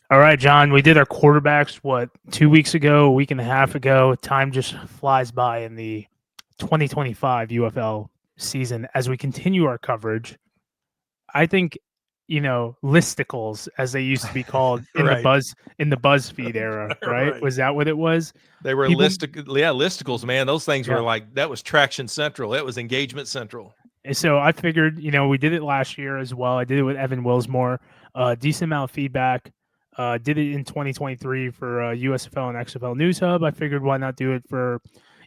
All right, John, we did our quarterbacks, 2 weeks ago, a week and a half ago. Time just flies by in the 2025 UFL season as we continue our coverage. I think, listicles, as they used to be called Right. in the BuzzFeed era, right? Right. Was that what it was? They were People listicles, man. Those things were Yeah. like, that was Traction Central. It was Engagement Central. And so I figured, we did it last year as well. I did it with Evan Wilsmore. Decent amount of feedback. Did it in 2023 for USFL and XFL News Hub. I figured why not do it for,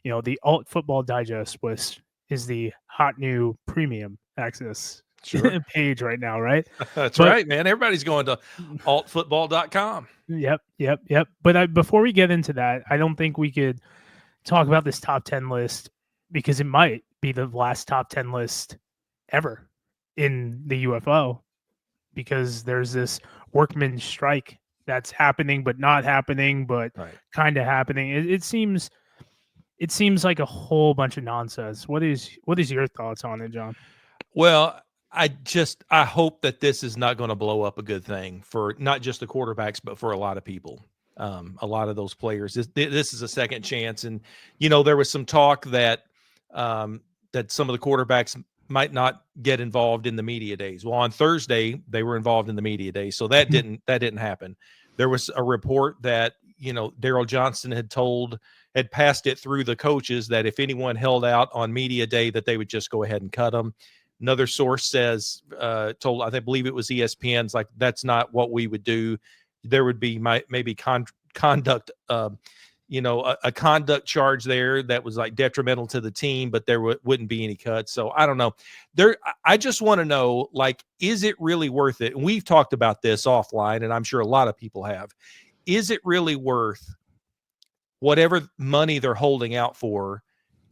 the Alt Football Digest, which is the hot new premium access Sure. page right now, right? That's But right, man. Everybody's going to altfootball.com. Yep. But before we get into that, I don't think we could talk about this top 10 list because it might be the last top 10 list ever in the UFO because there's this workman strike that's happening but not happening but Right. kind of happening. It seems like a whole bunch of nonsense. What is your thoughts on it, John? Well, I hope that this is not going to blow up a good thing for not just the quarterbacks, but for a lot of people. A lot of those players, this is a second chance. And, there was some talk that, that some of the quarterbacks might not get involved in the media days. Well, on Thursday, they were involved in the media days. So that didn't happen. There was a report that, Daryl Johnston had passed it through the coaches that if anyone held out on media day, that they would just go ahead and cut them. Another source says, told, I believe it was ESPN's, like, that's not what we would do. There would be maybe conduct, a conduct charge there that was like detrimental to the team, but there wouldn't be any cuts. So I don't know. I just want to know, like, is it really worth it? And we've talked about this offline, and I'm sure a lot of people have. Is it really worth whatever money they're holding out for?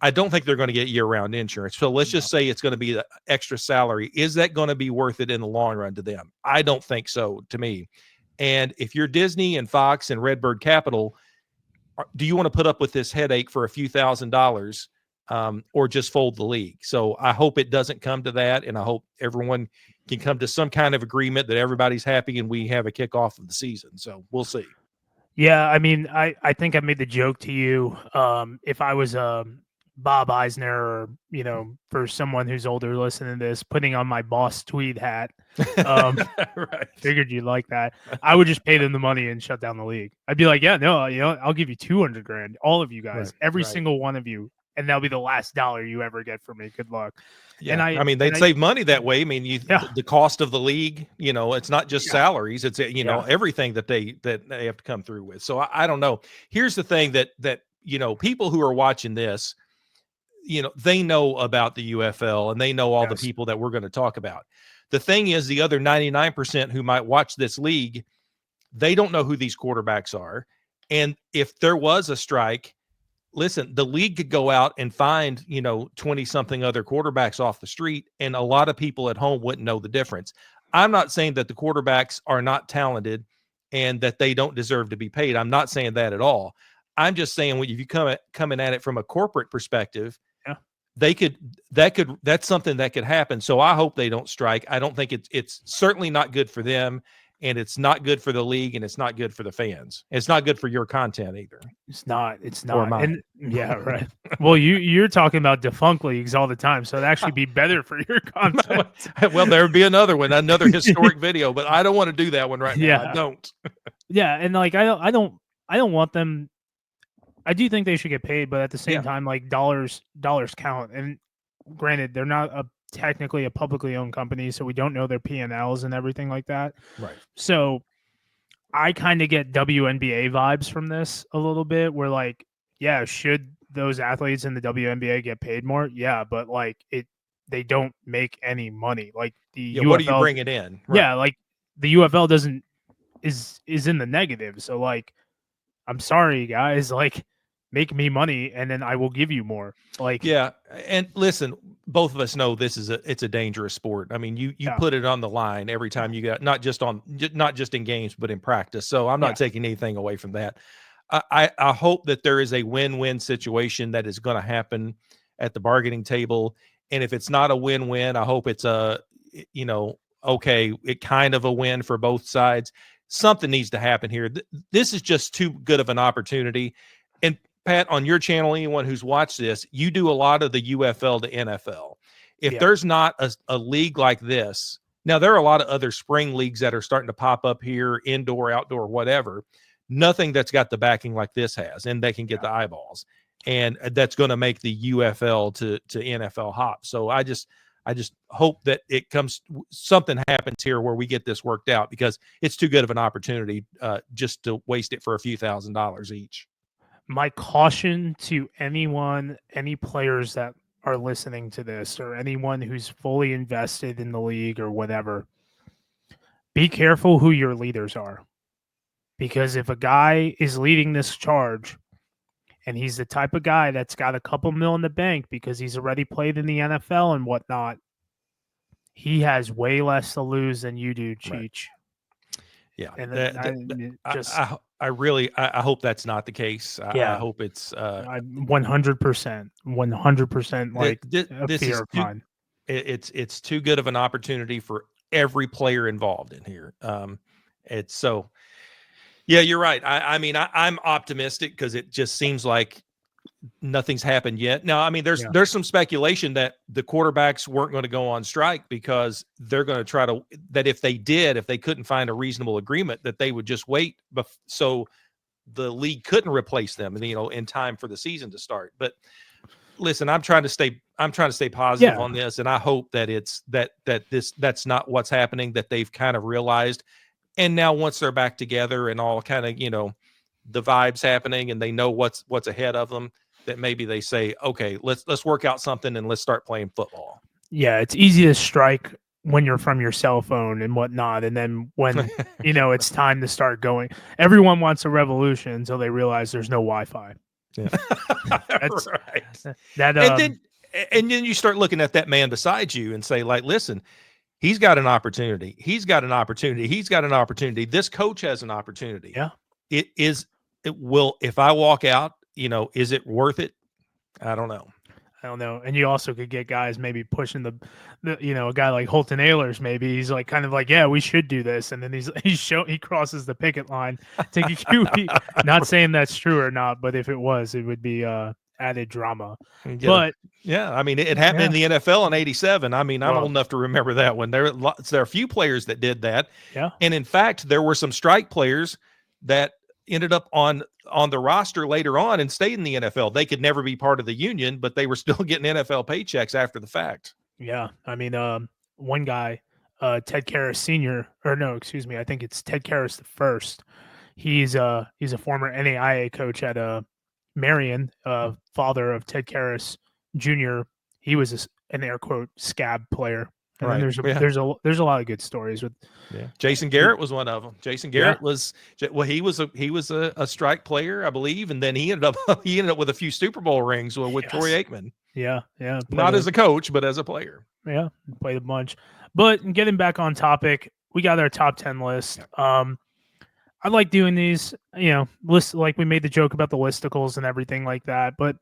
I don't think they're going to get year-round insurance. So let's just say it's going to be the extra salary. Is that going to be worth it in the long run to them? I don't think so, to me. And if you're Disney and Fox and Redbird Capital, do you want to put up with this headache for a few $1,000s or just fold the league? So I hope it doesn't come to that, and I hope everyone can come to some kind of agreement that everybody's happy and we have a kickoff of the season. So we'll see. Yeah, I mean, I think I made the joke to you. If I was Bob Eisner, or for someone who's older listening to this, putting on my Boss Tweed hat, Right. figured you'd like that. I would just pay them the money and shut down the league. I'd be like, yeah, no, I'll give you $200,000, all of you guys, every single one of you, and that'll be the last dollar you ever get from me. Good luck. Yeah, and I mean, they'd save money that way. I mean, the cost of the league, it's not just salaries; it's everything that they have to come through with. So I don't know. Here's the thing that people who are watching this, they know about the UFL and they know all the people that we're going to talk about. The thing is, the other 99% who might watch this league, they don't know who these quarterbacks are. And if there was a strike, listen, the league could go out and find, 20-something other quarterbacks off the street, and a lot of people at home wouldn't know the difference. I'm not saying that the quarterbacks are not talented and that they don't deserve to be paid. I'm not saying that at all. I'm just saying, when you coming at it from a corporate perspective, that's something that could happen. So I hope they don't strike. I don't think it's certainly not good for them, and it's not good for the league, and it's not good for the fans. It's not good for your content either. It's not. And, yeah, right. Well, you're talking about defunct leagues all the time, so it'd actually be better for your content. Well, there would be another historic video, but I don't want to do that one right now. Yeah. I don't. Yeah, and like I don't want them. I do think they should get paid, but at the same time, like dollars count. And granted, they're not technically a publicly owned company, so we don't know their P&Ls and everything like that. Right. So I kind of get WNBA vibes from this a little bit, where like, yeah, should those athletes in the WNBA get paid more? Yeah, but like they don't make any money. Like the UFL, what do you bring it in? Right. Yeah, like the UFL is in the negative. So like, I'm sorry, guys, like, make me money and then I will give you more. Like, yeah. And listen, both of us know it's a dangerous sport. I mean, you put it on the line every time you got, not just in games, but in practice. So I'm not taking anything away from that. I hope that there is a win-win situation that is going to happen at the bargaining table. And if it's not a win-win, I hope it's it kind of a win for both sides. something needs to happen here. This is just too good of an opportunity. And Pat, on your channel, anyone who's watched this, you do a lot of the UFL to NFL. If there's not a league like this, now there are a lot of other spring leagues that are starting to pop up here, indoor, outdoor, whatever. Nothing that's got the backing like this has, and they can get the eyeballs. And that's going to make the UFL to NFL hop. So I just hope that something happens here where we get this worked out, because it's too good of an opportunity just to waste it for a few $1,000s each. My caution to any players that are listening to this, or anyone who's fully invested in the league or whatever, be careful who your leaders are. Because if a guy is leading this charge and he's the type of guy that's got a couple mil in the bank because he's already played in the NFL and whatnot, he has way less to lose than you do, Cheech. Right. Yeah. And I hope that's not the case. I hope it's 100% like this fear of mine. It's too good of an opportunity for every player involved in here. It's so, yeah, you're right. I'm optimistic because it just seems like nothing's happened yet. Now, I mean, there's some speculation that the quarterbacks weren't going to go on strike because they're going to try to, that if they couldn't find a reasonable agreement, that they would just wait so the league couldn't replace them, in time for the season to start. But listen, I'm trying to stay positive on this, and I hope that it's that's not what's happening, that they've kind of realized. And now once they're back together and all kind of, the vibes happening and they know what's ahead of them, that maybe they say, okay, let's work out something and let's start playing football. Yeah, it's easy to strike when you're from your cell phone and whatnot. And then when, it's time to start going, everyone wants a revolution until they realize there's no Wi-Fi. Yeah. That's right. And then you start looking at that man beside you and say, like, listen, he's got an opportunity. He's got an opportunity. He's got an opportunity. This coach has an opportunity. Yeah. If I walk out, is it worth it? I don't know. And you also could get guys maybe pushing the a guy like Holton Ahlers, maybe he's like kind of like, yeah, we should do this. And then he crosses the picket line, take a QB. Not saying that's true or not, but if it was, it would be added drama. But yeah, I mean, it happened in the NFL in '87. I mean, I'm old enough to remember that one. There are a few players that did that. Yeah. And in fact, there were some strike players that ended up on the roster later on and stayed in the NFL. They could never be part of the union, but they were still getting NFL paychecks after the fact. Yeah. I mean, one guy, Ted Karras Sr., or no, excuse me, I think it's Ted Karras the first. He's a former NAIA coach at Marion, father of Ted Karras Jr. He was an air quote scab player. And then there's a lot of good stories with. Yeah, Jason Garrett was one of them. Jason Garrett he was a strike player, I believe, and then he ended up with a few Super Bowl rings with Troy Aikman. Yeah. Not as a coach, but as a player. Yeah, played a bunch. But getting back on topic, we got our top 10 list. I like doing these, lists, like we made the joke about the listicles and everything like that. But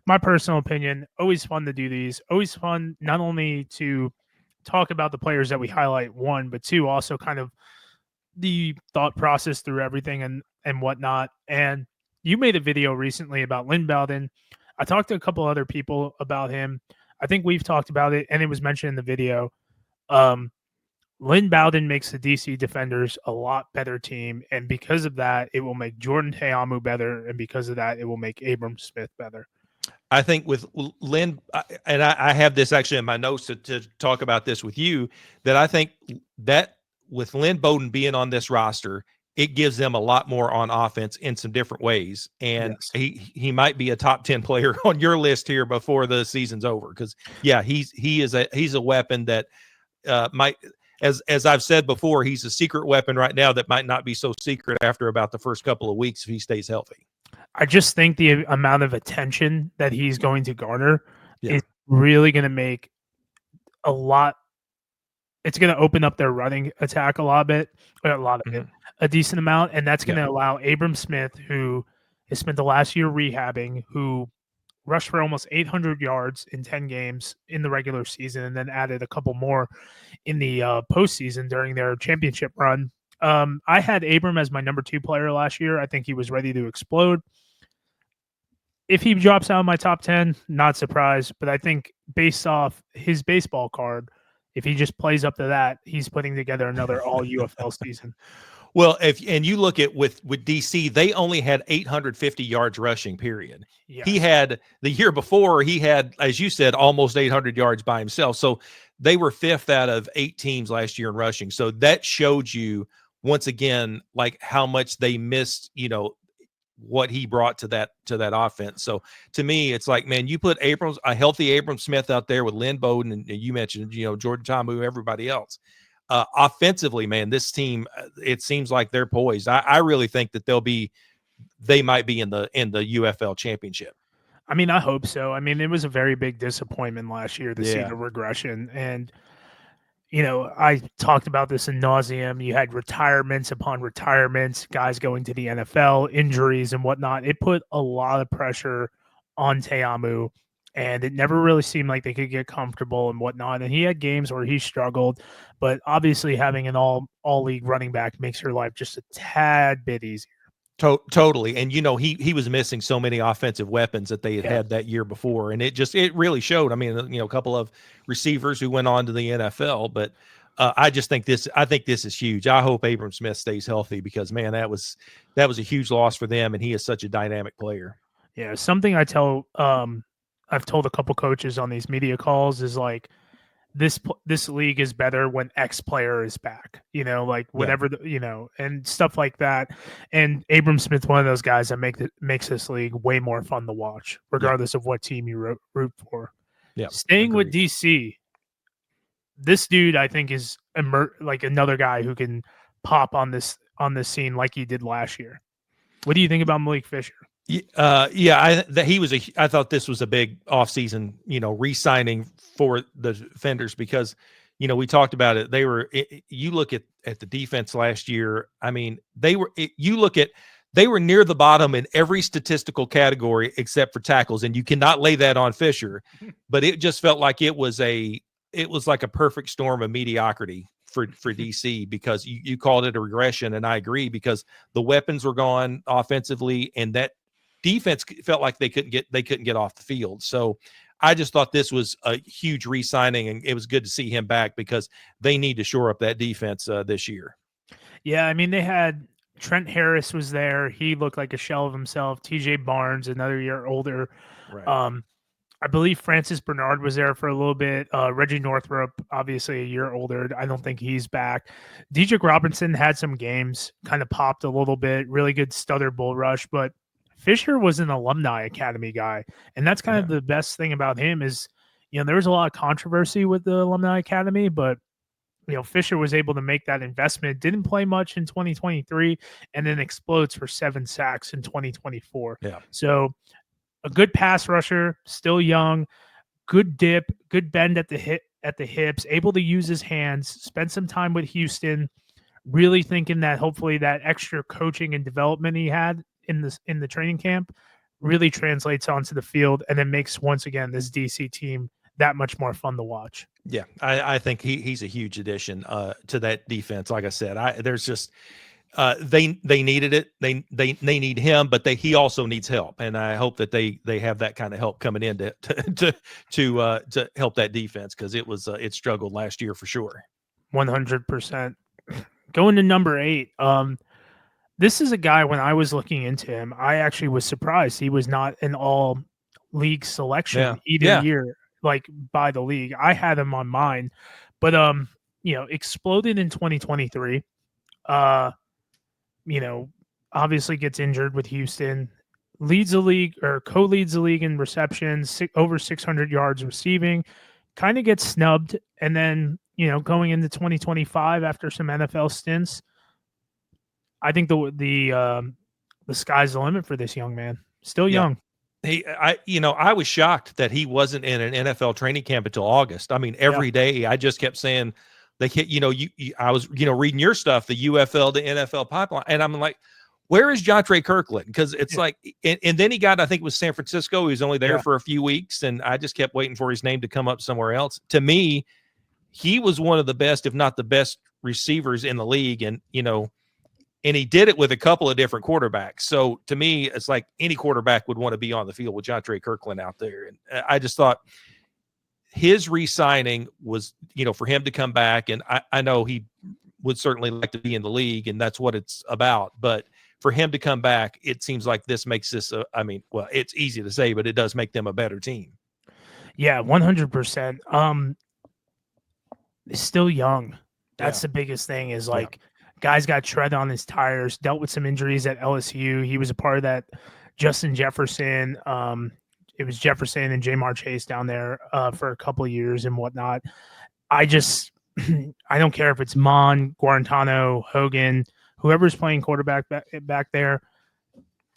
my personal opinion, always fun to do these. Always fun not only to talk about the players that we highlight, one, but two, also kind of the thought process through everything and whatnot. And you made a video recently about Lynn Bowden. I talked to a couple other people about him. I think we've talked about it, and it was mentioned in the video. Lynn Bowden makes the DC Defenders a lot better team, and because of that, it will make Jordan Teamu better, and because of that, it will make Abram Smith better. I think with Lynn, and I have this actually in my notes to talk about this with you, that I think that with Lynn Bowden being on this roster, it gives them a lot more on offense in some different ways. And he might be a top 10 player on your list here before the season's over. Because he's a weapon that might, as I've said before, he's a secret weapon right now that might not be so secret after about the first couple of weeks if he stays healthy. I just think the amount of attention that he's going to garner is really going to make a lot. It's going to open up their running attack a decent amount. And that's going to allow Abram Smith, who has spent the last year rehabbing, who rushed for almost 800 yards in 10 games in the regular season, and then added a couple more in the postseason during their championship run. I had Abram as my number 2 player last year. I think he was ready to explode. If he drops out of my top 10, not surprised. But I think based off his baseball card, if he just plays up to that, he's putting together another all UFL season. Well, and you look at with DC, they only had 850 yards rushing, period. Yes. He had the year before, he had, as you said, almost 800 yards by himself. So they were 5th out of 8 teams last year in rushing. So that showed you once again, like how much they missed, what he brought to that offense. So to me, it's like, man, you put a healthy Abram Smith out there with Lynn Bowden, and you mentioned, Jordan Tamu, everybody else. Offensively, man, this team, it seems like they're poised. I really think that they might be in the UFL championship. I mean, I hope so. I mean, it was a very big disappointment last year to see the regression. And, I talked about this in nauseam. You had retirements upon retirements, guys going to the NFL, injuries and whatnot. It put a lot of pressure on Teamu, and it never really seemed like they could get comfortable and whatnot. And he had games where he struggled, but obviously having an all league running back makes your life just a tad bit easier. Totally. And, he was missing so many offensive weapons that they had that year before. And it really showed. I mean, a couple of receivers who went on to the NFL, but I think this is huge. I hope Abram Smith stays healthy because, man, that was a huge loss for them. And he is such a dynamic player. Yeah. Something I've told a couple coaches on these media calls is like, this league is better when X player is back, like whatever, and stuff like that. And Abram Smith, one of those guys that makes this league way more fun to watch, regardless of what team you root for. Yeah. Staying with DC, this dude, I think, is like another guy who can pop on this scene like he did last year. What do you think about Malik Fisher? I thought this was a big offseason, re-signing for the defenders because, we talked about it. You look at the defense last year. I mean, they were near the bottom in every statistical category except for tackles. And you cannot lay that on Fisher, but it just felt like it was like a perfect storm of mediocrity for DC because you called it a regression. And I agree because the weapons were gone offensively and that defense felt like they couldn't get off the field. So I just thought this was a huge re-signing, and it was good to see him back because they need to shore up that defense this year. Yeah, I mean, they had Trent Harris was there. He looked like a shell of himself. TJ Barnes, another year older. Right. I believe Francis Bernard was there for a little bit. Reggie Northrup, obviously a year older. I don't think he's back. Dedrick Robinson had some games, kind of popped a little bit. Really good stutter bull rush, but Fisher was an alumni academy guy. And that's kind of the best thing about him is, there was a lot of controversy with the alumni academy, but, Fisher was able to make that investment, didn't play much in 2023, and then explodes for 7 sacks in 2024. Yeah. So a good pass rusher, still young, good dip, good bend at the hips, able to use his hands, spent some time with Houston, really thinking that hopefully that extra coaching and development he had in the training camp really translates onto the field and then makes once again this DC team that much more fun to watch. Yeah, I think he's a huge addition to that defense. Like I said, there's just they needed it. They need him, but he also needs help, and I hope that they have that kind of help coming in to help that defense because it struggled last year for sure. 100%. Going to number 8. This is a guy, when I was looking into him, I actually was surprised he was not an all-league selection either year, like by the league. I had him on mine, but exploded in 2023. Obviously gets injured with Houston, leads the league or co-leads the league in receptions, over 600 yards receiving, kind of gets snubbed, and then going into 2025 after some NFL stints. I think the sky's the limit for this young man. Still young. I was shocked that he wasn't in an NFL training camp until August. I mean, every day I just kept saying they hit. I was reading your stuff, the UFL to NFL pipeline, and I'm like, where is Jontre Kirklin? Because it's like, and then he got, I think it was San Francisco. He was only there for a few weeks, and I just kept waiting for his name to come up somewhere else. To me, he was one of the best, if not the best, receivers in the league, and and he did it with a couple of different quarterbacks. So to me, it's like any quarterback would want to be on the field with Jontre Kirkland out there. And I just thought his re-signing was, for him to come back. And I know he would certainly like to be in the league, and that's what it's about. But for him to come back, it seems like this makes this, it's easy to say, but it does make them a better team. Yeah, 100%. He's still young. That's the biggest thing is guys got tread on his tires, dealt with some injuries at LSU. He was a part of that Justin Jefferson. It was Jefferson and Jamar Chase down there for a couple of years and whatnot. I don't care if it's Mon, Guarantano, Hogan, whoever's playing quarterback back there.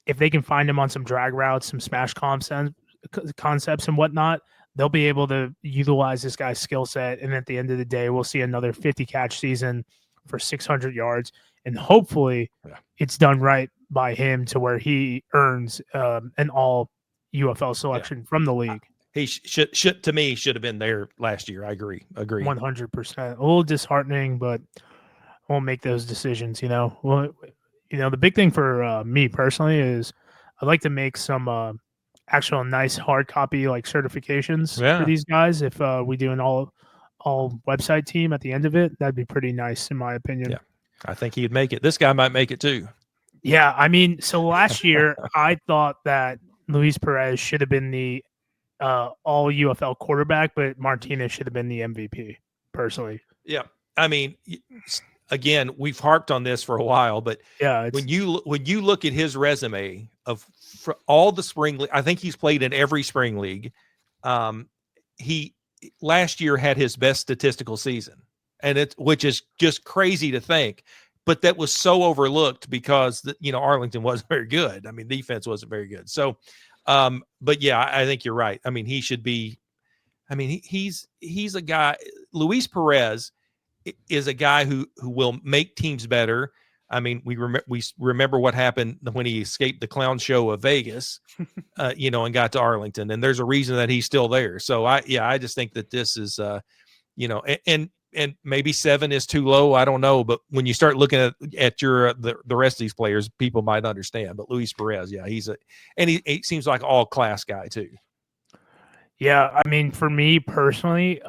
If they can find him on some drag routes, some smash concepts and whatnot, they'll be able to utilize this guy's skill set. And at the end of the day, we'll see another 50-catch season for 600 yards. And hopefully it's done right by him to where he earns an all UFL selection from the league. He should have been there last year. I agree. 100%. A little disheartening, but won't make those decisions, Well, the big thing for me personally is I'd like to make some actual nice hard copy like certifications for these guys. If we do an all website team at the end of it, that'd be pretty nice in my opinion. Yeah, I think he'd make it. This guy might make it too. Yeah, I mean, so last year I thought that Luis Perez should have been the all UFL quarterback, but Martinez should have been the MVP personally. Yeah, I mean, again, we've harped on this for a while, but when you look at his resume for all the spring league, I think he's played in every spring league. He last year had his best statistical season, and which is just crazy to think, but that was so overlooked because Arlington wasn't very good. I mean, defense wasn't very good. So, but yeah, I think you're right. I mean, he should be. I mean, he's a guy. Luis Perez is a guy who will make teams better. I mean, we remember what happened when he escaped the clown show of Vegas, and got to Arlington, and there's a reason that he's still there. So I just think that this is, and maybe 7 is too low. I don't know, but when you start looking at the rest of these players, people might understand. But Luis Perez, he seems like all class guy too. Yeah, I mean, for me personally,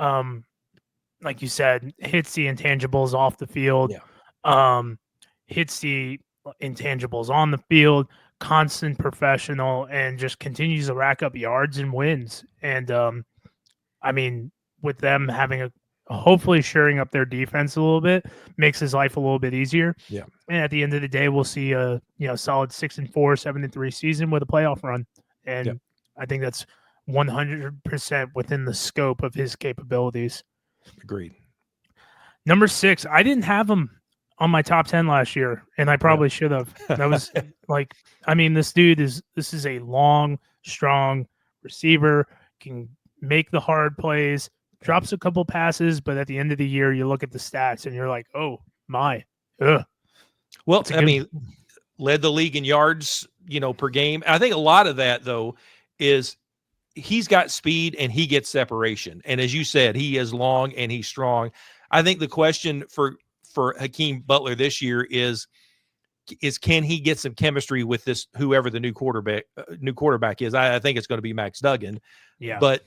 like you said, hits the intangibles off the field. Hits the intangibles on the field, constant professional, and just continues to rack up yards and wins. And I mean, with them having hopefully shoring up their defense a little bit, makes his life a little bit easier. Yeah. And at the end of the day, we'll see a solid 6-4, 7-3 season with a playoff run. And I think that's 100% within the scope of his capabilities. Agreed. Number 6, I didn't have him on my top 10 last year, and I probably should have. That was this dude is a long, strong receiver, can make the hard plays, drops a couple passes, but at the end of the year, you look at the stats and you're like, oh my. Ugh. Well, led the league in yards, per game. I think a lot of that though is he's got speed and he gets separation. And as you said, he is long and he's strong. I think the question for Hakeem Butler this year is can he get some chemistry with this whoever the new quarterback is? I think it's going to be Max Duggan. Yeah. But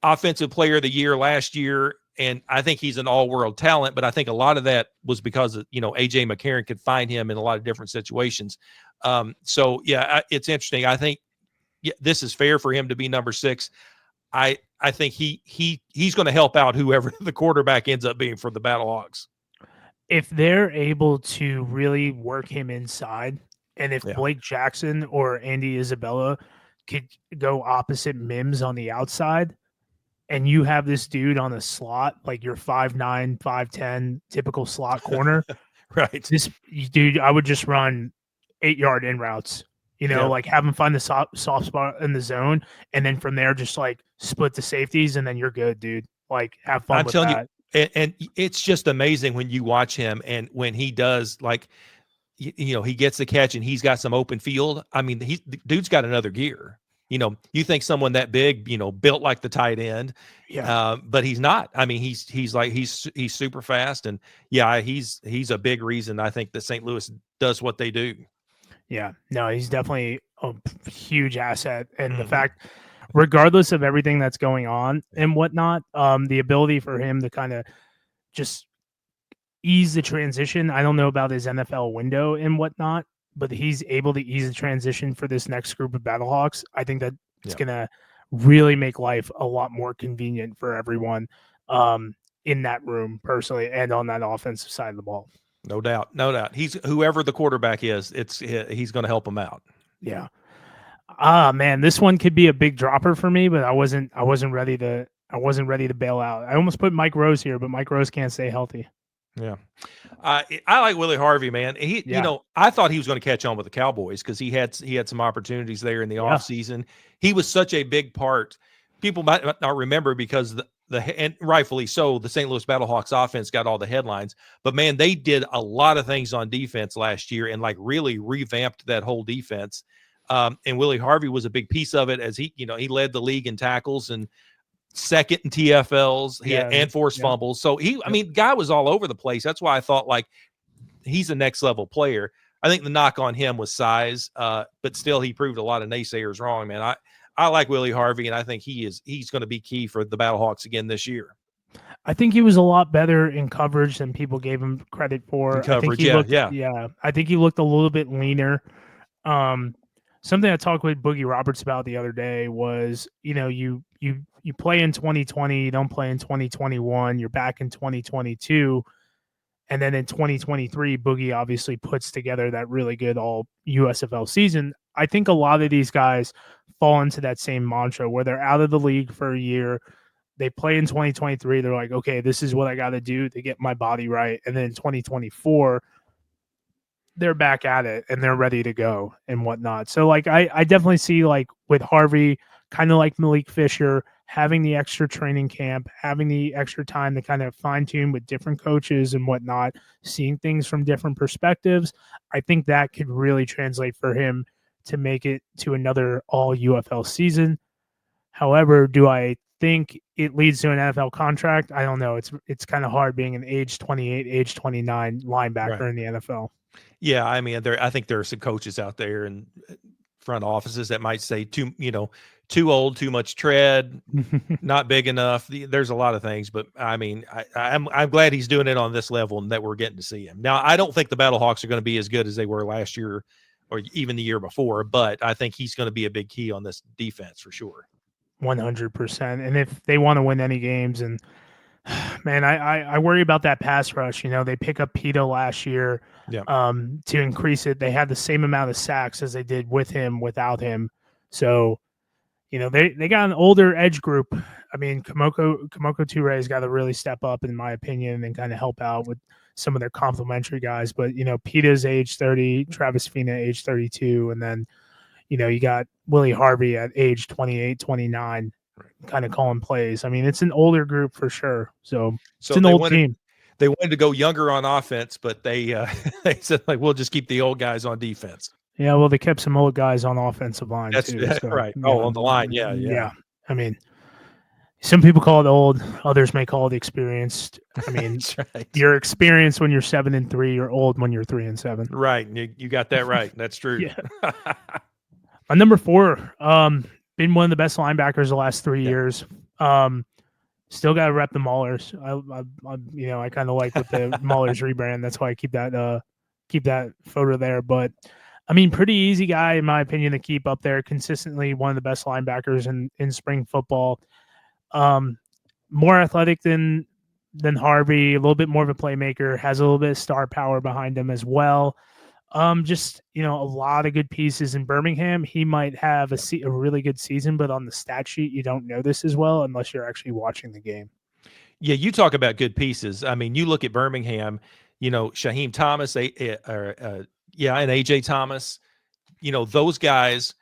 offensive player of the year last year, and I think he's an all-world talent, but I think a lot of that was because AJ McCarron could find him in a lot of different situations. It's interesting. I think this is fair for him to be number 6. I think he's going to help out whoever the quarterback ends up being for the Battlehawks. If they're able to really work him inside, and if Blake Jackson or Andy Isabella could go opposite Mims on the outside, and you have this dude on the slot, like your 5'9", 5'10", typical slot corner, right? This dude, I would just run 8-yard in routes. Like have him find the soft spot in the zone, and then from there just like split the safeties, and then you're good, dude. Like have fun. I'm telling you, and it's just amazing when you watch him, and when he does, like, he gets the catch and he's got some open field. I mean, the dude's got another gear. you think someone that big, built like the tight end, Yeah. but he's not. I mean, he's super fast, and he's a big reason I think that St. Louis does what they do. Yeah, no, he's definitely a huge asset. And the Mhm. fact, regardless of everything that's going on and whatnot, the ability for him to kind of just ease the transition. I don't know about his NFL window and whatnot, but he's able to ease the transition for this next group of Battlehawks. I think that it's going to really make life a lot more convenient for everyone in that room personally and on that offensive side of the ball. No doubt. No doubt. He's whoever the quarterback is, he's going to help him out. Yeah. Man, this one could be a big dropper for me, but I wasn't ready to bail out. I almost put Mike Rose here, but Mike Rose can't stay healthy. Yeah. I like Willie Harvey, man. I thought he was going to catch on with the Cowboys because he had some opportunities there in the offseason. He was such a big part. People might not remember because and rightfully so, the St. Louis Battlehawks offense got all the headlines, but man, they did a lot of things on defense last year and like really revamped that whole defense. And Willie Harvey was a big piece of it as he led the league in tackles and second in TFLs and forced fumbles. So guy was all over the place. That's why I thought like he's a next level player. I think the knock on him was size, but still he proved a lot of naysayers wrong, man. I like Willie Harvey, and I think he's going to be key for the Battlehawks again this year. I think he was a lot better in coverage than people gave him credit for. I think he looked I think he looked a little bit leaner. Something I talked with Boogie Roberts about the other day was, you play in 2020, you don't play in 2021, you're back in 2022. And then in 2023, Boogie obviously puts together that really good all USFL season. I think a lot of these guys fall into that same mantra where they're out of the league for a year. They play in 2023. They're like, okay, this is what I got to do to get my body right. And then in 2024, they're back at it and they're ready to go and whatnot. So like, I definitely see like with Harvey, kind of like Malik Fisher, having the extra training camp, having the extra time to kind of fine tune with different coaches and whatnot, seeing things from different perspectives. I think that could really translate for him to make it to another all UFL season. However, do I think it leads to an NFL contract? I don't know. It's kind of hard being an age 28, age 29 linebacker in the NFL. Yeah, I mean, I think there are some coaches out there and front offices that might say too old, too much tread, not big enough. There's a lot of things, but I mean, I'm glad he's doing it on this level and that we're getting to see him. Now, I don't think the Battlehawks are going to be as good as they were last year or even the year before, but I think he's going to be a big key on this defense for sure. 100%. And if they want to win any games, and man, I worry about that pass rush. They pick up Pito last year to increase it. They had the same amount of sacks as they did with him, without him. So, they got an older edge group. I mean, Kamoko Touré's got to really step up, in my opinion, and kind of help out with some of their complementary guys. But, Pito's age 30, Travis Fina age 32, and then, you got Willie Harvey at age 28, 29, kind of calling plays. I mean, it's an older group for sure. So it's an old team. They wanted to go younger on offense, but they said, like, we'll just keep the old guys on defense. Yeah, well, they kept some old guys on offensive line too. So, right. On the line, yeah. I mean, some people call it old, others may call it experienced. I mean, right. You're experienced when you're 7-3. You're old when you're 3-7. Right. You got that right. That's true. Yeah. On number 4, been one of the best linebackers the last 3 years. Still got to rep the Maulers. I kind of like with the Maulers rebrand. That's why I keep that photo there. But I mean, pretty easy guy in my opinion to keep up there consistently. One of the best linebackers in spring football. More athletic than Harvey. A little bit more of a playmaker. Has a little bit of star power behind him as well. Just, a lot of good pieces in Birmingham. He might have a really good season, but on the stat sheet, you don't know this as well unless you're actually watching the game. Yeah, you talk about good pieces. I mean, you look at Birmingham, Shaheem Thomas, and AJ Thomas, those guys,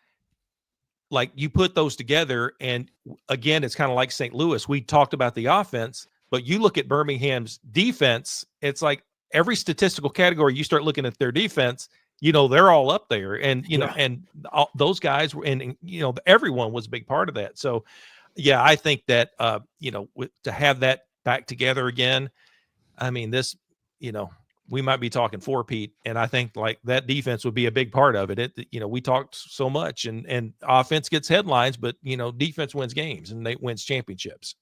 like you put those together. And again, it's kind of like St. Louis. We talked about the offense, but you look at Birmingham's defense, it's like, every statistical category, you start looking at their defense, they're all up there, and Yeah. and those guys were, and everyone was a big part of that. So, yeah, I think that to have that back together again, I mean, this, we might be talking four-peat, and I think like that defense would be a big part of it. We talked so much, and offense gets headlines, but defense wins games and they wins championships.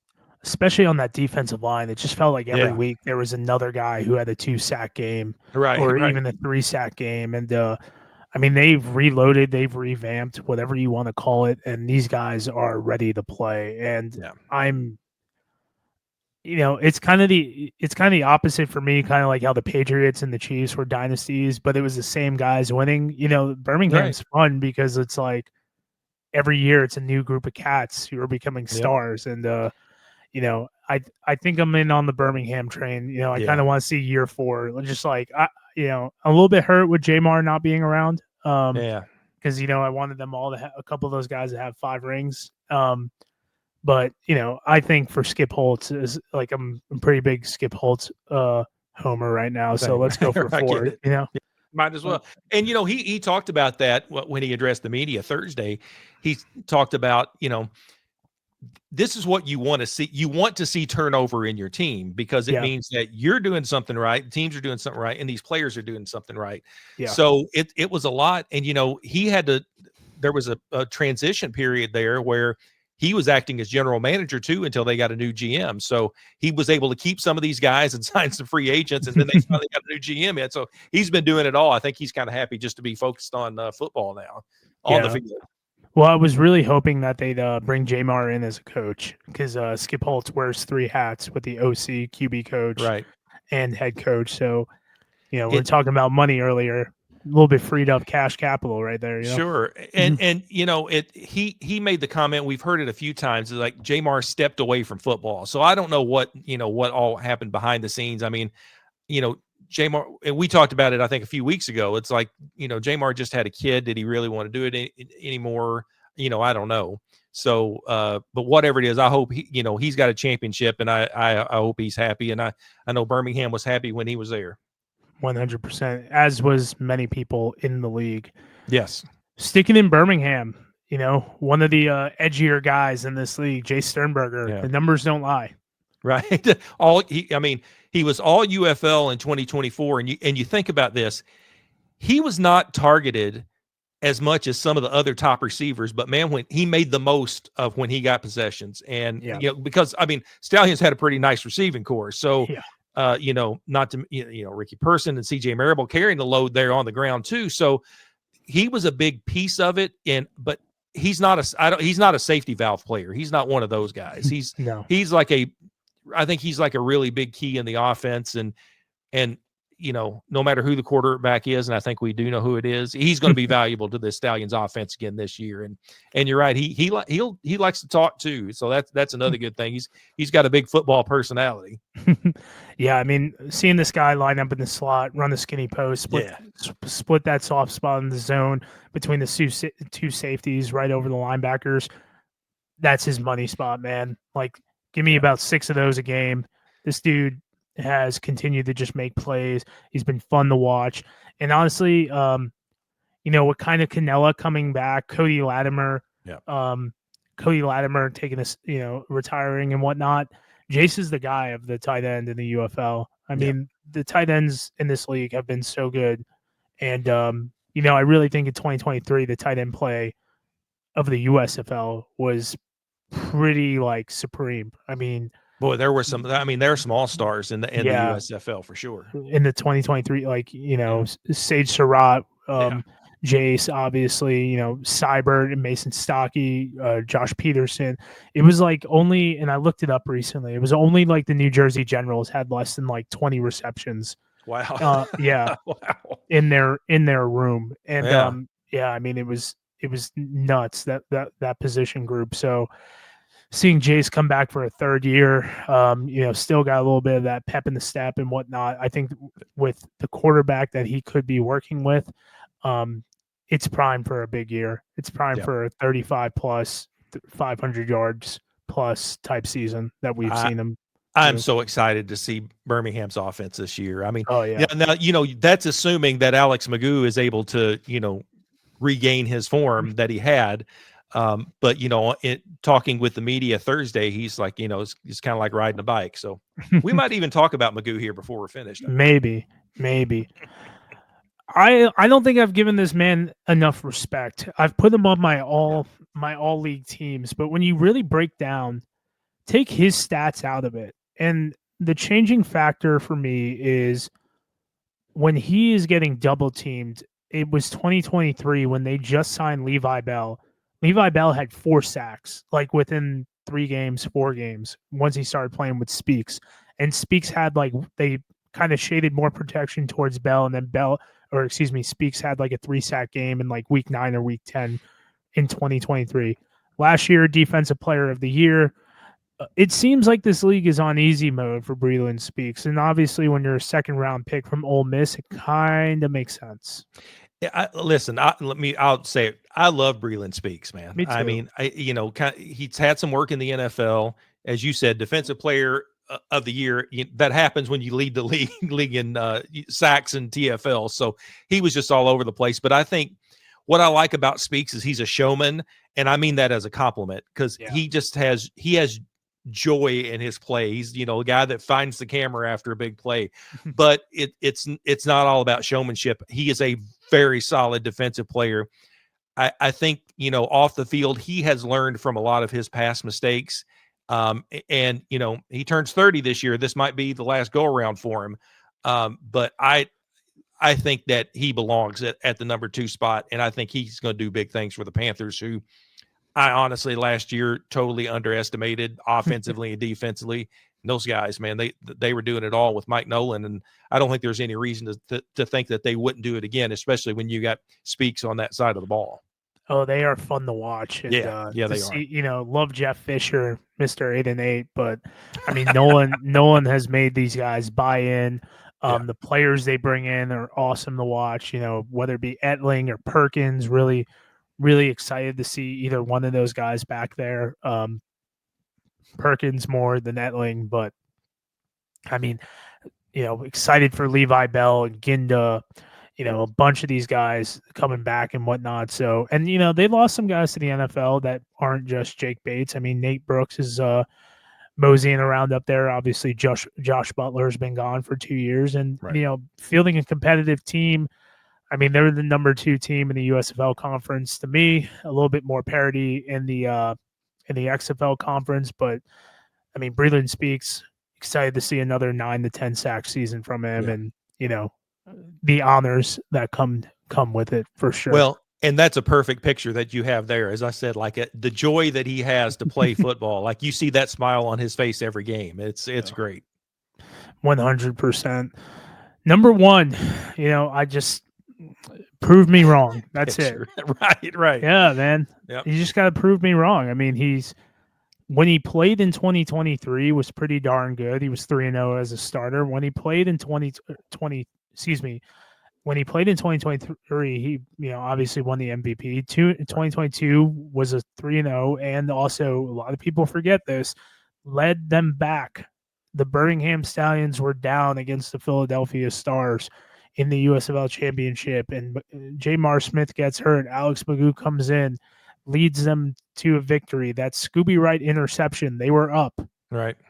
Especially on that defensive line, it just felt like every Yeah. week there was another guy who had a 2-sack game, Right, or right. even a 3-sack game. And I mean, they've reloaded, they've revamped, whatever you want to call it, and these guys are ready to play. And Yeah. I'm, it's kind of the opposite for me, kind of like how the Patriots and the Chiefs were dynasties, but it was the same guys winning. Birmingham's fun because it's like every year it's a new group of cats who are becoming stars. And I think I'm in on the Birmingham train. I kind of want to see year 4. Just like a little bit hurt with Jamar not being around. Yeah. Because I wanted them all to have a couple of those guys to have 5 rings. But I think for Skip Holtz is like I'm a pretty big Skip Holtz homer right now. So let's go for 4. Might as well. And he talked about that when he addressed the media Thursday. He talked about this is what you want to see. You want to see turnover in your team because it means that you're doing something right, teams are doing something right, and these players are doing something right. Yeah. So it was a lot. And he had to, there was a transition period there where he was acting as general manager too until they got a new GM. So he was able to keep some of these guys and sign some free agents, and then they finally got a new GM in. So he's been doing it all. I think he's kind of happy just to be focused on football now on the field. Well, I was really hoping that they'd bring Jamar in as a coach because Skip Holtz wears 3 hats with the OC, QB coach, and head coach. So, we're talking about money earlier. A little bit freed up cash capital right there. Sure. And he made the comment, we've heard it a few times, like Jamar stepped away from football. So I don't know what all happened behind the scenes. I mean, Jamar, and we talked about it, I think, a few weeks ago. It's like, Jamar just had a kid. Did he really want to do it anymore? I don't know. So, but whatever it is, I hope he's got a championship, and I hope he's happy. And I know Birmingham was happy when he was there. 100%, as was many people in the league. Yes. Sticking in Birmingham, one of the edgier guys in this league, Jace Sternberger. The numbers don't lie. Right. He was all UFL in 2024. And you think about this, he was not targeted as much as some of the other top receivers, but man, when he made the most of when he got possessions, and because Stallions had a pretty nice receiving core. So not to Ricky Person and CJ Marable carrying the load there on the ground too. So he was a big piece of it. But he's not a safety valve player. He's not one of those guys. I think he's like a really big key in the offense, and no matter who the quarterback is, and I think we do know who it is, he's going to be valuable to the Stallions offense again this year. And you're right, he likes to talk too, so that's another good thing. He's got a big football personality. Yeah, I mean, seeing this guy line up in the slot, run the skinny post, split that soft spot in the zone between the two safeties right over the linebackers, that's his money spot, man. Like, give me about 6 of those a game. This dude has continued to just make plays. He's been fun to watch. And honestly, with kind of Canella coming back, Cody Latimer taking this, retiring and whatnot, Jace is the guy of the tight end in the UFL. I mean, the tight ends in this league have been so good. And, I really think in 2023, the tight end play of the USFL was pretty supreme. I mean, boy, there were some. I mean, there are small stars in the USFL for sure. In the 2023, Sage Surratt, Jace, obviously, Seibert and Mason Stockey, Josh Peterson. It was only, and I looked it up recently, it was only the New Jersey Generals had less than 20 receptions. Wow. Wow. In their room. And I mean, it was nuts, that position group. So seeing Jace come back for a 3rd year, still got a little bit of that pep in the step and whatnot. I think with the quarterback that he could be working with, it's prime for a big year. It's prime for a 35 plus 500 yards plus type season that we've seen him. I'm so excited to see Birmingham's offense this year. I mean, Oh yeah. now, that's assuming that Alex McGough is able to, regain his form that he had. But, talking with the media Thursday, he's like, it's kind of like riding a bike. So we might even talk about McGough here before we're finished. Maybe. I don't think I've given this man enough respect. I've put him on my all league teams, but when you really break down, take his stats out of it, and the changing factor for me is when he is getting double teamed. It was 2023 when they just signed Levi Bell. Levi Bell had 4 sacks, like within 3 games, 4 games, once he started playing with Speaks. And Speaks had they kind of shaded more protection towards Bell, and then Speaks had like a 3-sack game in like week 9 or week 10 in 2023. Last year, Defensive Player of the Year. It seems like this league is on easy mode for Breeland Speaks, and obviously, when you're a second-round pick from Ole Miss, it kind of makes sense. Yeah, I'll say it. I love Breeland Speaks, man. Me too. I mean, he's had some work in the NFL, as you said, Defensive Player of the Year. That happens when you lead the league in sacks and TFL. So he was just all over the place. But I think what I like about Speaks is he's a showman, and I mean that as a compliment, because he has joy in his play. He's a guy that finds the camera after a big play, but it's not all about showmanship. He is a very solid defensive player. I think off the field he has learned from a lot of his past mistakes, and he turns 30 this year. This might be the last go around for him, but I think that he belongs at the number 2 spot, and I think he's going to do big things for the Panthers, who I honestly last year totally underestimated offensively and defensively. And those guys, man, they were doing it all with Mike Nolan, and I don't think there's any reason to think that they wouldn't do it again, especially when you got Speaks on that side of the ball. Oh, they are fun to watch. And, they are. Love Jeff Fisher, Mr. 8-8, but I mean, Nolan has made these guys buy in. The players they bring in are awesome to watch. Whether it be Etling or Perkins, really excited to see either one of those guys back there. Perkins more than Etling, but I mean, excited for Levi Bell and Ginda, a bunch of these guys coming back and whatnot. So, and they lost some guys to the NFL that aren't just Jake Bates. I mean, Nate Brooks is moseying around up there. Obviously, Josh Butler has been gone for 2 years, and fielding a competitive team. I mean, they're the number 2 team in the USFL conference. To me, a little bit more parity in the XFL conference, but I mean, Breeland Speaks, excited to see another 9 to 10 sack season from him, and the honors that come with it for sure. Well, and that's a perfect picture that you have there. As I said, like the joy that he has to play football, like you see that smile on his face every game. It's great. 100%. Number 1, I just prove me wrong. That's it. Right. Yeah, man. Yep. You just got to prove me wrong. I mean, when he played in 2023 was pretty darn good. He was 3-0 as a starter. When he played in 2023, he obviously won the MVP. 2022 was a 3-0, and also a lot of people forget this, led them back. The Birmingham Stallions were down against the Philadelphia Stars in the USFL Championship, and Jamar Smith gets hurt. Alex McGough comes in, leads them to a victory. That Scooby Wright interception, they were up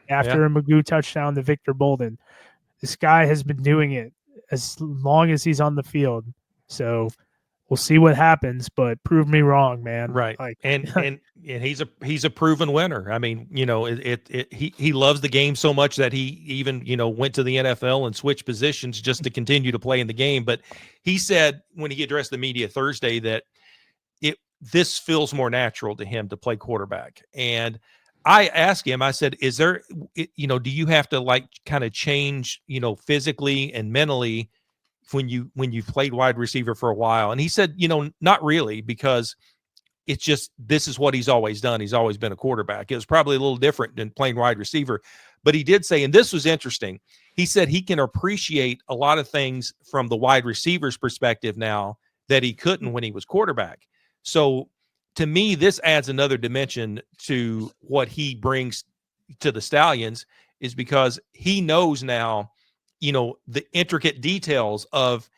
after a McGough touchdown to Victor Bolden. This guy has been doing it as long as he's on the field. So we'll see what happens, but prove me wrong, man. Right. And he's a proven winner. I mean, he loves the game so much that he even, went to the NFL and switched positions just to continue to play in the game. But he said when he addressed the media Thursday that this feels more natural to him to play quarterback. And I asked him, I said, is there, do you have to kind of change, physically and mentally when you've played wide receiver for a while? And he said, not really, because it's just, this is what he's always done. He's always been a quarterback. It was probably a little different than playing wide receiver, but he did say, and this was interesting, he said he can appreciate a lot of things from the wide receiver's perspective now that he couldn't when he was quarterback. So to me, this adds another dimension to what he brings to the Stallions. is because he knows now, the intricate details of.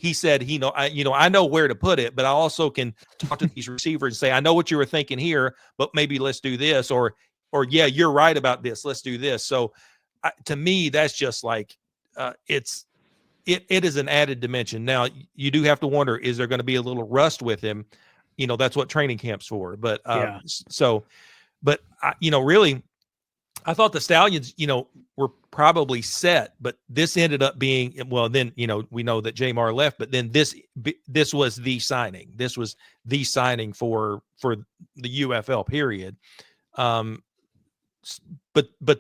He said, I know where to put it, but I also can talk to these receivers and say, I know what you were thinking here, but maybe let's do this, or yeah, you're right about this. Let's do this. So, to me, that's just like it is an added dimension. Now, you do have to wonder, is there going to be a little rust with him? That's what training camp's for. But really, I thought the Stallions, were probably set, but this ended up being, well, then, we know that Jamar left, but then this was the signing. This was the signing for the UFL period. But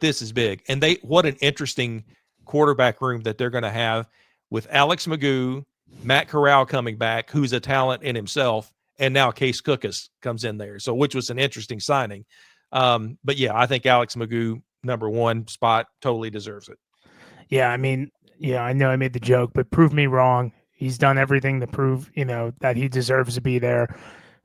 this is big. And what an interesting quarterback room that they're going to have with Alex McGough, Matt Corral coming back, who's a talent in himself, and now Case Cookus comes in there. So, which was an interesting signing. But yeah, I think Alex McGough, number one spot, totally deserves it. Yeah, I mean, I know I made the joke, but prove me wrong. He's done everything to prove, that he deserves to be there.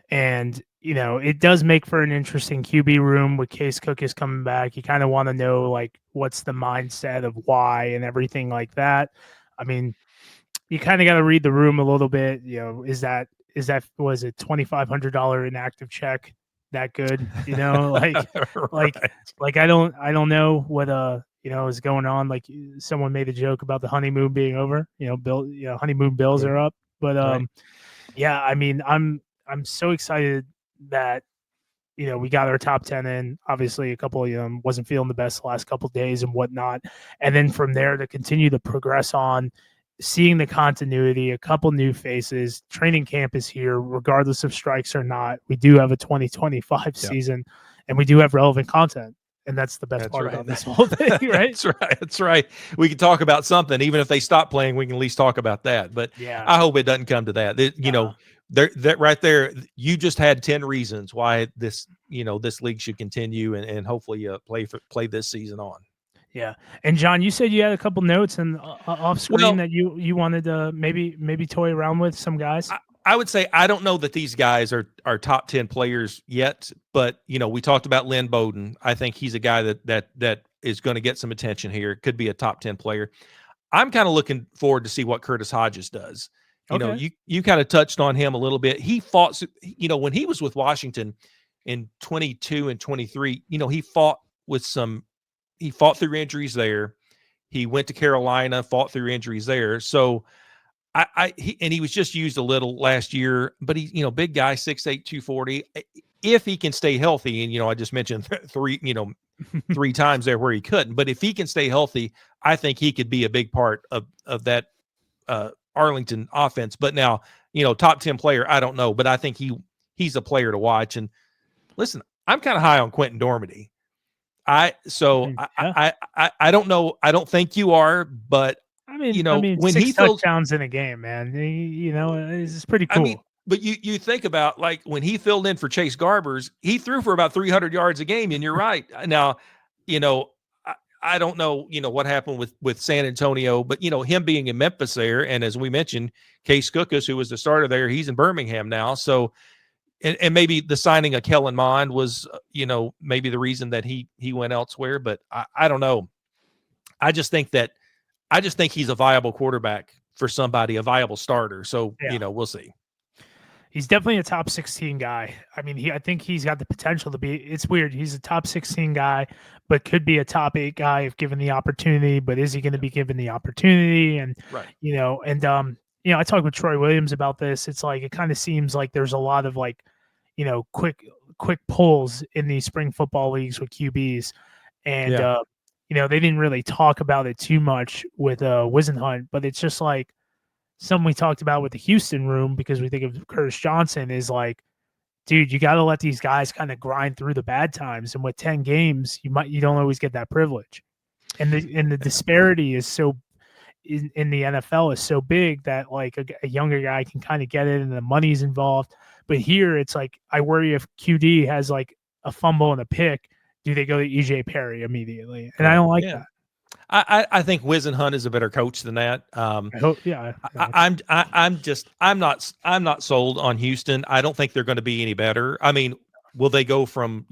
And, it does make for an interesting QB room with Case Cookus coming back. You kind of want to know, like, what's the mindset of why and everything like that. I mean, you kind of got to read the room a little bit. Is that was it $2,500 inactive check that good? Like like I don't know what is going on. Like, someone made a joke about the honeymoon being over. Honeymoon bills are up. But right. Yeah, I mean, I'm so excited that we got our top 10 in. Obviously, a couple wasn't feeling the best the last couple of days and whatnot, and then from there to continue to progress on. Seeing the continuity, a couple new faces, training camp is here, regardless of strikes or not. We do have a 2025 season, and we do have relevant content. And that's the best part about this whole thing, right? That's right. We can talk about something. Even if they stop playing, we can at least talk about that. But yeah, I hope it doesn't come to that. That right there, you just had 10 reasons why this league should continue and hopefully play this season on. Yeah. And John, you said you had a couple notes and off screen that you wanted to maybe toy around with some guys. I would say I don't know that these guys are top 10 players yet, but we talked about Lynn Bowden. I think he's a guy that is going to get some attention here. Could be a top 10 player. I'm kind of looking forward to see what Curtis Hodges does. You kind of touched on him a little bit. He fought, when he was with Washington in 22 and 23, he fought through injuries there. He went to Carolina, fought through injuries there. So he was just used a little last year, but he, big guy, 6'8", 240. If he can stay healthy, and I just mentioned three times there where he couldn't, but if he can stay healthy, I think he could be a big part of that Arlington offense. But now, top 10 player, I don't know, but I think he's a player to watch. And listen, I'm kind of high on Quentin Dormady. I don't know. I don't think you are, but I mean, when 6 touchdowns in a game, man, it's pretty cool. But you think about, like, when he filled in for Chase Garbers, he threw for about 300 yards a game. And you're right. Now, I don't know, what happened with San Antonio, but him being in Memphis there, and as we mentioned, Case Cookus, who was the starter there, he's in Birmingham now. So. And maybe the signing of Kellen Mond was, maybe the reason that he went elsewhere. But I don't know. I just think he's a viable quarterback for somebody, a viable starter. So, we'll see. He's definitely a top 16 guy. I mean, I think he's got the potential to be. It's weird. He's a top 16 guy, but could be a top 8 guy if given the opportunity. But is he going to be given the opportunity? And, I talked with Troy Williams about this. It's like, it kind of seems like there's a lot of quick pulls in these spring football leagues with QBs. And, they didn't really talk about it too much with Wisenhunt, but it's just like something we talked about with the Houston room, because we think of Curtis Johnson is like, dude, you got to let these guys kind of grind through the bad times. And with 10 games, you don't always get that privilege. And the disparity is so in the NFL is so big that like a younger guy can kind of get it and the money's involved. But here it's like, I worry if QD has like a fumble and a pick, do they go to EJ Perry immediately? And I don't like that. I think Wisenhunt is a better coach than that. I hope, I'm not sold on Houston. I don't think they're going to be any better. I mean, will they go from,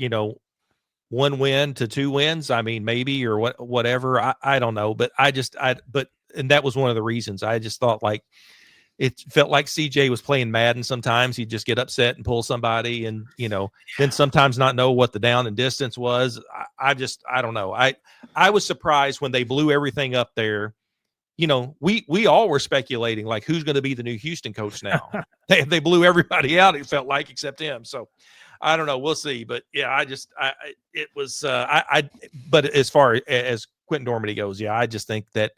1 win to 2 wins. I mean, maybe, or whatever. I don't know, but and that was one of the reasons. I just thought, like, it felt like CJ was playing Madden. Sometimes he'd just get upset and pull somebody, and then sometimes not know what the down and distance was. I don't know. I was surprised when they blew everything up there. We all were speculating, like, who's going to be the new Houston coach now. They blew everybody out, it felt like, except him. So I don't know. We'll see. But yeah, but as far as Quentin Dormady goes, yeah, I just think that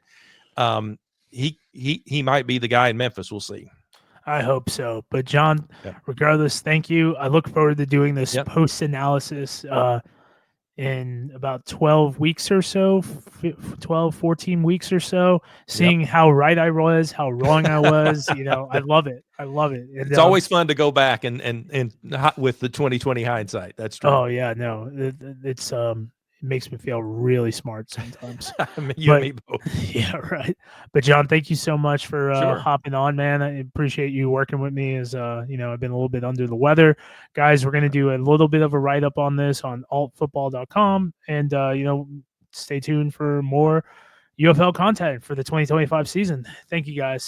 he might be the guy in Memphis. We'll see. I hope so. But John, regardless, thank you. I look forward to doing this post analysis in about 12 weeks or so, 14 weeks or so, seeing how right I was, how wrong I was. I love it. I love it. And, it's always fun to go back and with the 2020 hindsight. That's true. Oh yeah, no, it's it makes me feel really smart sometimes. You and me both. Yeah, right. But John, thank you so much for hopping on, man. I appreciate you working with me as I've been a little bit under the weather. Guys, we're going to do a little bit of a write-up on this on altfootball.com, and stay tuned for more UFL content for the 2025 season. Thank you, guys.